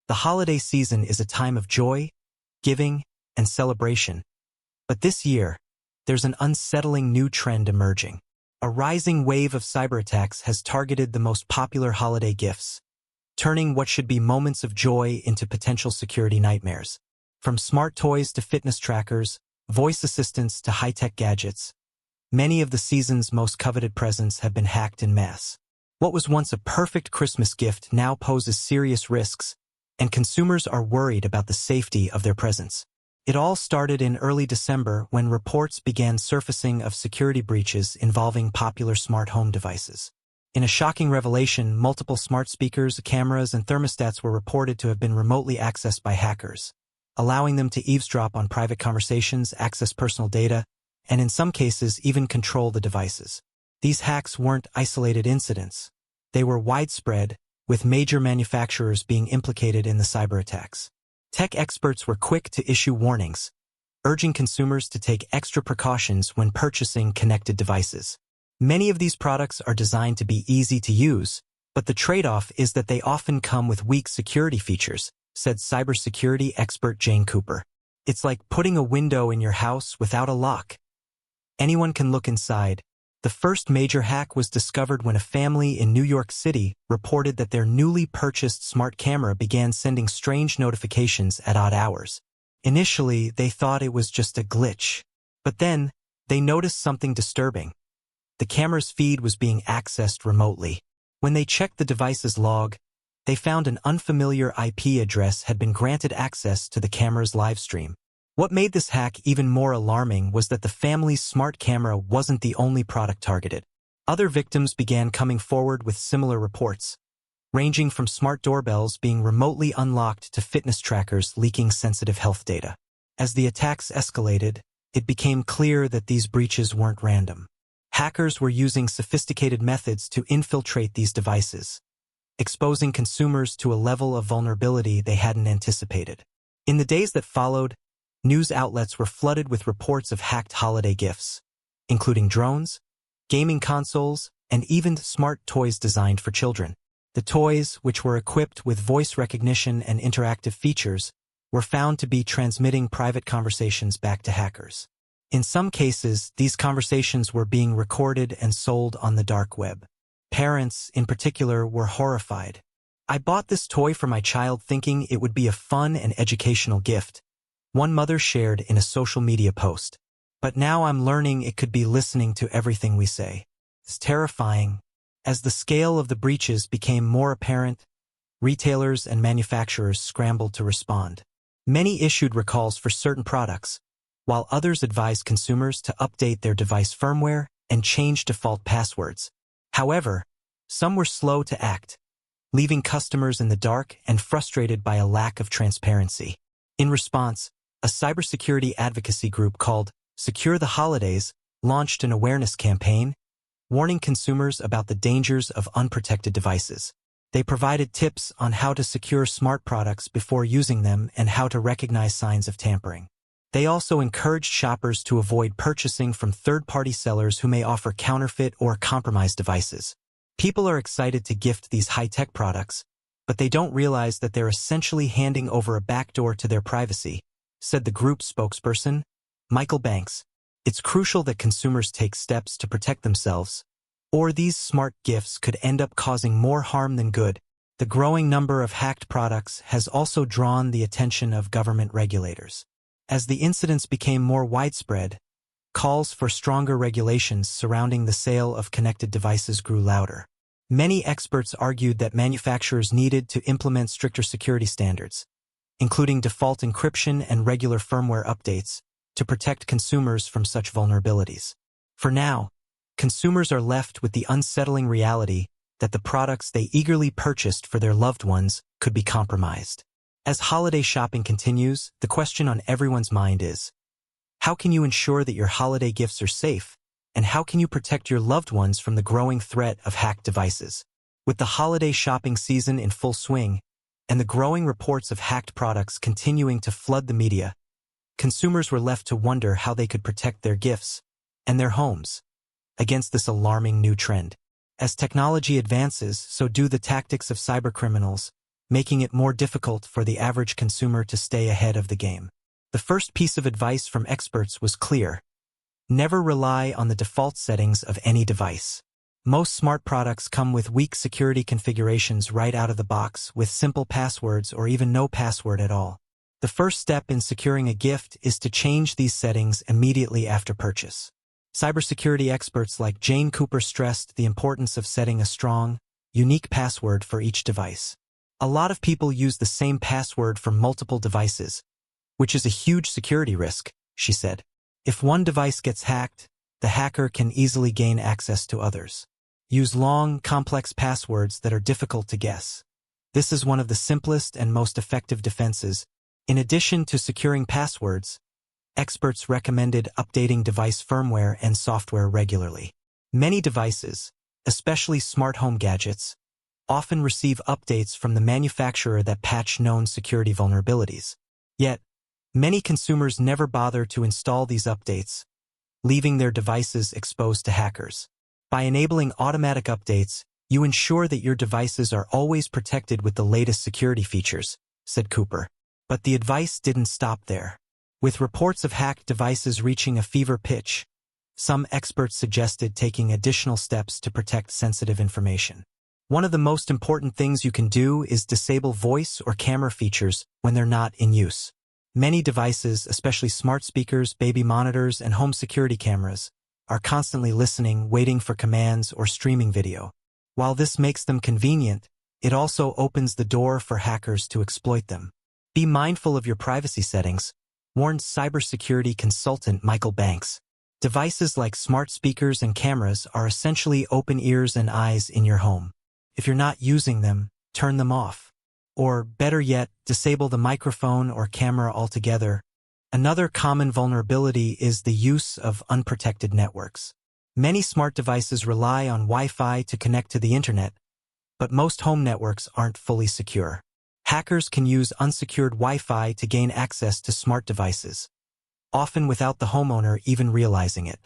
The holiday season is a time of joy, giving, and celebration. But this year, there's an unsettling new trend emerging. A rising wave of cyberattacks has targeted the most popular holiday gifts, turning what should be moments of joy into potential security nightmares. From smart toys to fitness trackers, voice assistants to high-tech gadgets, many of the season's most coveted presents have been hacked en masse. What was once a perfect Christmas gift now poses serious risks, and consumers are worried about the safety of their presents. It all started in early December when reports began surfacing of security breaches involving popular smart home devices. In a shocking revelation, multiple smart speakers, cameras, and thermostats were reported to have been remotely accessed by hackers, allowing them to eavesdrop on private conversations, access personal data, and in some cases even control the devices. These hacks weren't isolated incidents. They were widespread, with major manufacturers being implicated in the cyberattacks. Tech experts were quick to issue warnings, urging consumers to take extra precautions when purchasing connected devices. Many of these products are designed to be easy to use, but the trade-off is that they often come with weak security features, said cybersecurity expert Jane Cooper. It's like putting a window in your house without a lock. Anyone can look inside. The first major hack was discovered when a family in New York City reported that their newly purchased smart camera began sending strange notifications at odd hours. Initially, they thought it was just a glitch, but then they noticed something disturbing. The camera's feed was being accessed remotely. When they checked the device's log, they found an unfamiliar IP address had been granted access to the camera's live stream. What made this hack even more alarming was that the family's smart camera wasn't the only product targeted. Other victims began coming forward with similar reports, ranging from smart doorbells being remotely unlocked to fitness trackers leaking sensitive health data. As the attacks escalated, it became clear that these breaches weren't random. Hackers were using sophisticated methods to infiltrate these devices, exposing consumers to a level of vulnerability they hadn't anticipated. In the days that followed, news outlets were flooded with reports of hacked holiday gifts, including drones, gaming consoles, and even smart toys designed for children. The toys, which were equipped with voice recognition and interactive features, were found to be transmitting private conversations back to hackers. In some cases, these conversations were being recorded and sold on the dark web. Parents, in particular, were horrified. "I bought this toy for my child thinking it would be a fun and educational gift," one mother shared in a social media post. "But now I'm learning it could be listening to everything we say." It's terrifying. As the scale of the breaches became more apparent, retailers and manufacturers scrambled to respond. Many issued recalls for certain products, while others advised consumers to update their device firmware and change default passwords. However, some were slow to act, leaving customers in the dark and frustrated by a lack of transparency. In response, a cybersecurity advocacy group called Secure the Holidays launched an awareness campaign, warning consumers about the dangers of unprotected devices. They provided tips on how to secure smart products before using them and how to recognize signs of tampering. They also encouraged shoppers to avoid purchasing from third-party sellers who may offer counterfeit or compromised devices. People are excited to gift these high-tech products, but they don't realize that they're essentially handing over a backdoor to their privacy, said the group's spokesperson, Michael Banks. It's crucial that consumers take steps to protect themselves, or these smart gifts could end up causing more harm than good. The growing number of hacked products has also drawn the attention of government regulators. As the incidents became more widespread, calls for stronger regulations surrounding the sale of connected devices grew louder. Many experts argued that manufacturers needed to implement stricter security standards, including default encryption and regular firmware updates, to protect consumers from such vulnerabilities. For now, consumers are left with the unsettling reality that the products they eagerly purchased for their loved ones could be compromised. As holiday shopping continues, the question on everyone's mind is, how can you ensure that your holiday gifts are safe, and how can you protect your loved ones from the growing threat of hacked devices? With the holiday shopping season in full swing, and the growing reports of hacked products continuing to flood the media, consumers were left to wonder how they could protect their gifts and their homes against this alarming new trend. As technology advances, so do the tactics of cybercriminals, making it more difficult for the average consumer to stay ahead of the game. The first piece of advice from experts was clear: never rely on the default settings of any device. Most smart products come with weak security configurations right out of the box, with simple passwords or even no password at all. The first step in securing a gift is to change these settings immediately after purchase. Cybersecurity experts like Jane Cooper stressed the importance of setting a strong, unique password for each device. A lot of people use the same password for multiple devices, which is a huge security risk, she said. If one device gets hacked, the hacker can easily gain access to others. Use long, complex passwords that are difficult to guess. This is one of the simplest and most effective defenses. In addition to securing passwords, experts recommended updating device firmware and software regularly. Many devices, especially smart home gadgets, often receive updates from the manufacturer that patch known security vulnerabilities. Yet, many consumers never bother to install these updates, leaving their devices exposed to hackers. By enabling automatic updates, you ensure that your devices are always protected with the latest security features, said Cooper. But the advice didn't stop there. With reports of hacked devices reaching a fever pitch, some experts suggested taking additional steps to protect sensitive information. One of the most important things you can do is disable voice or camera features when they're not in use. Many devices, especially smart speakers, baby monitors, and home security cameras, are constantly listening, waiting for commands, or streaming video. While this makes them convenient, it also opens the door for hackers to exploit them. Be mindful of your privacy settings, warned cybersecurity consultant Michael Banks. Devices like smart speakers and cameras are essentially open ears and eyes in your home. If you're not using them, turn them off. Or, better yet, disable the microphone or camera altogether. Another common vulnerability is the use of unprotected networks. Many smart devices rely on Wi-Fi to connect to the internet, but most home networks aren't fully secure. Hackers can use unsecured Wi-Fi to gain access to smart devices, often without the homeowner even realizing it.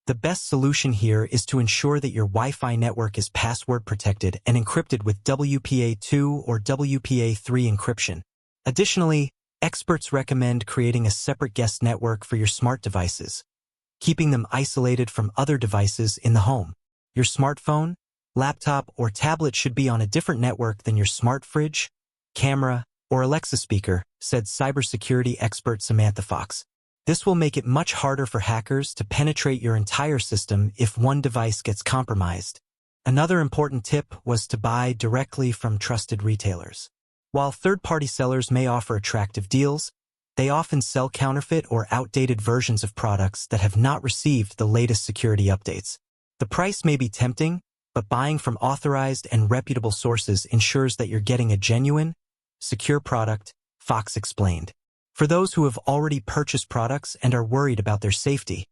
The best solution here is to ensure that your Wi-Fi network is password protected and encrypted with WPA2 or WPA3 encryption. Additionally, experts recommend creating a separate guest network for your smart devices, keeping them isolated from other devices in the home. Your smartphone, laptop, or tablet should be on a different network than your smart fridge, camera, or Alexa speaker, said cybersecurity expert Samantha Fox. This will make it much harder for hackers to penetrate your entire system if one device gets compromised. Another important tip was to buy directly from trusted retailers. While third-party sellers may offer attractive deals, they often sell counterfeit or outdated versions of products that have not received the latest security updates. The price may be tempting, but buying from authorized and reputable sources ensures that you're getting a genuine, secure product, Fox explained. For those who have already purchased products and are worried about their safety,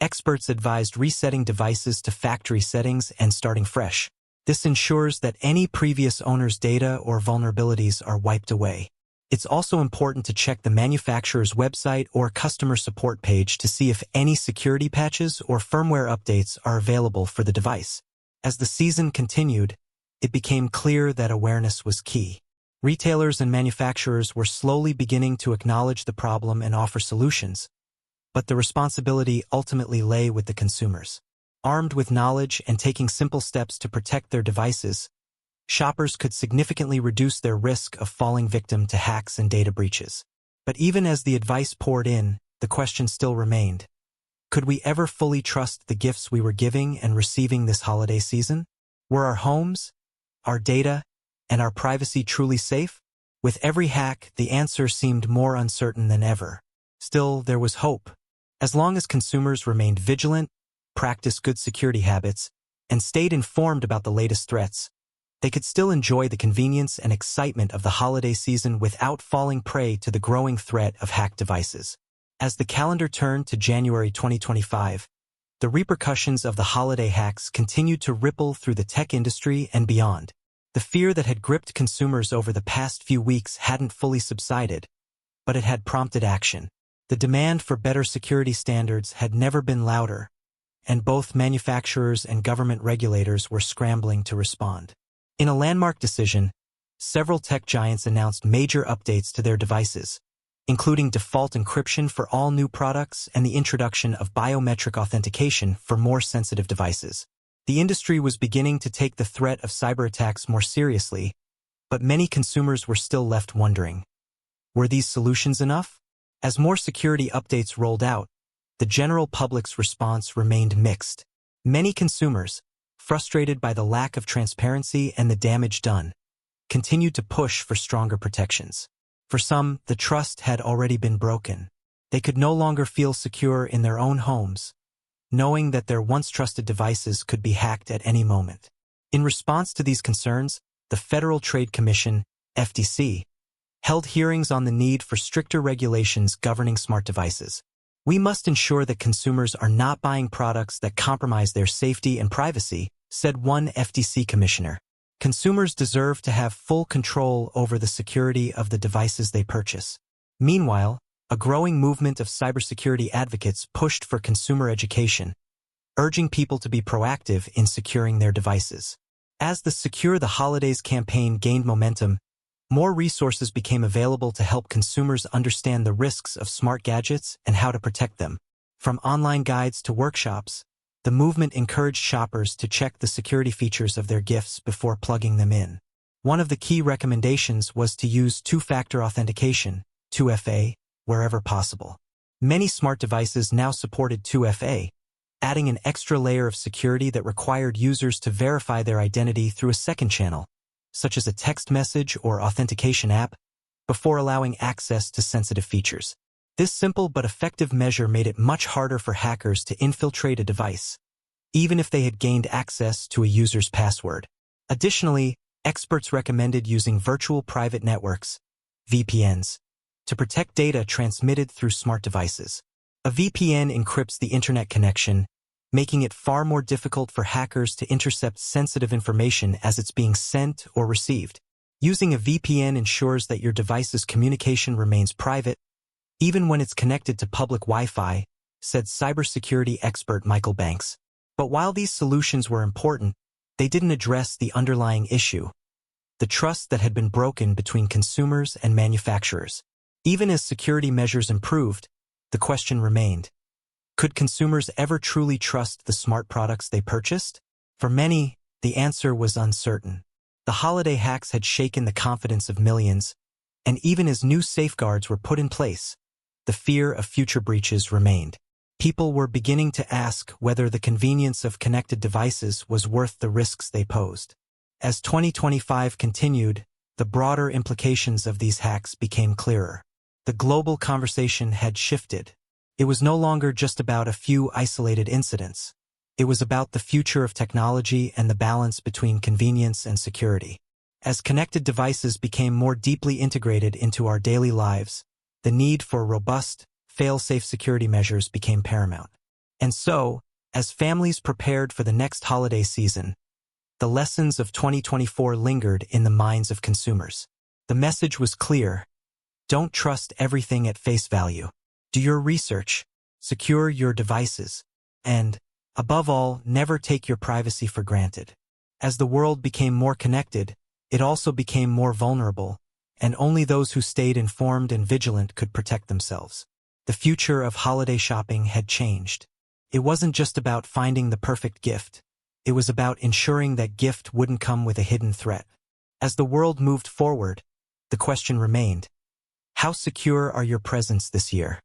experts advised resetting devices to factory settings and starting fresh. This ensures that any previous owner's data or vulnerabilities are wiped away. It's also important to check the manufacturer's website or customer support page to see if any security patches or firmware updates are available for the device. As the season continued, it became clear that awareness was key. Retailers and manufacturers were slowly beginning to acknowledge the problem and offer solutions, but the responsibility ultimately lay with the consumers. Armed with knowledge and taking simple steps to protect their devices, shoppers could significantly reduce their risk of falling victim to hacks and data breaches. But even as the advice poured in, the question still remained: could we ever fully trust the gifts we were giving and receiving this holiday season? Were our homes, our data, and our privacy truly safe? With every hack, the answer seemed more uncertain than ever. Still, there was hope. As long as consumers remained vigilant, practiced good security habits, and stayed informed about the latest threats, they could still enjoy the convenience and excitement of the holiday season without falling prey to the growing threat of hacked devices. As the calendar turned to January 2025, the repercussions of the holiday hacks continued to ripple through the tech industry and beyond. The fear that had gripped consumers over the past few weeks hadn't fully subsided, but it had prompted action. The demand for better security standards had never been louder, and both manufacturers and government regulators were scrambling to respond. In a landmark decision, several tech giants announced major updates to their devices, including default encryption for all new products and the introduction of biometric authentication for more sensitive devices. The industry was beginning to take the threat of cyberattacks more seriously, but many consumers were still left wondering, were these solutions enough? As more security updates rolled out, the general public's response remained mixed. Many consumers, frustrated by the lack of transparency and the damage done, continued to push for stronger protections. For some, the trust had already been broken. They could no longer feel secure in their own homes, knowing that their once trusted devices could be hacked at any moment. In response to these concerns, the Federal Trade Commission, FTC, held hearings on the need for stricter regulations governing smart devices. We must ensure that consumers are not buying products that compromise their safety and privacy, said one FTC commissioner. Consumers deserve to have full control over the security of the devices they purchase. Meanwhile, a growing movement of cybersecurity advocates pushed for consumer education, urging people to be proactive in securing their devices. As the Secure the Holidays campaign gained momentum, more resources became available to help consumers understand the risks of smart gadgets and how to protect them. From online guides to workshops, the movement encouraged shoppers to check the security features of their gifts before plugging them in. One of the key recommendations was to use two-factor authentication, 2FA, wherever possible. Many smart devices now supported 2FA, adding an extra layer of security that required users to verify their identity through a second channel, such as a text message or authentication app, before allowing access to sensitive features. This simple but effective measure made it much harder for hackers to infiltrate a device, even if they had gained access to a user's password. Additionally, experts recommended using virtual private networks, VPNs, to protect data transmitted through smart devices. A VPN encrypts the internet connection, making it far more difficult for hackers to intercept sensitive information as it's being sent or received. Using a VPN ensures that your device's communication remains private, even when it's connected to public Wi-Fi, said cybersecurity expert Michael Banks. But while these solutions were important, they didn't address the underlying issue, the trust that had been broken between consumers and manufacturers. Even as security measures improved, the question remained, could consumers ever truly trust the smart products they purchased? For many, the answer was uncertain. The holiday hacks had shaken the confidence of millions, and even as new safeguards were put in place, the fear of future breaches remained. People were beginning to ask whether the convenience of connected devices was worth the risks they posed. As 2025 continued, the broader implications of these hacks became clearer. The global conversation had shifted. It was no longer just about a few isolated incidents. It was about the future of technology and the balance between convenience and security. As connected devices became more deeply integrated into our daily lives, the need for robust, fail-safe security measures became paramount. And so, as families prepared for the next holiday season, the lessons of 2024 lingered in the minds of consumers. The message was clear: don't trust everything at face value. Do your research, secure your devices, and, above all, never take your privacy for granted. As the world became more connected, it also became more vulnerable, and only those who stayed informed and vigilant could protect themselves. The future of holiday shopping had changed. It wasn't just about finding the perfect gift. It was about ensuring that gift wouldn't come with a hidden threat. As the world moved forward, the question remained: how secure are your presents this year?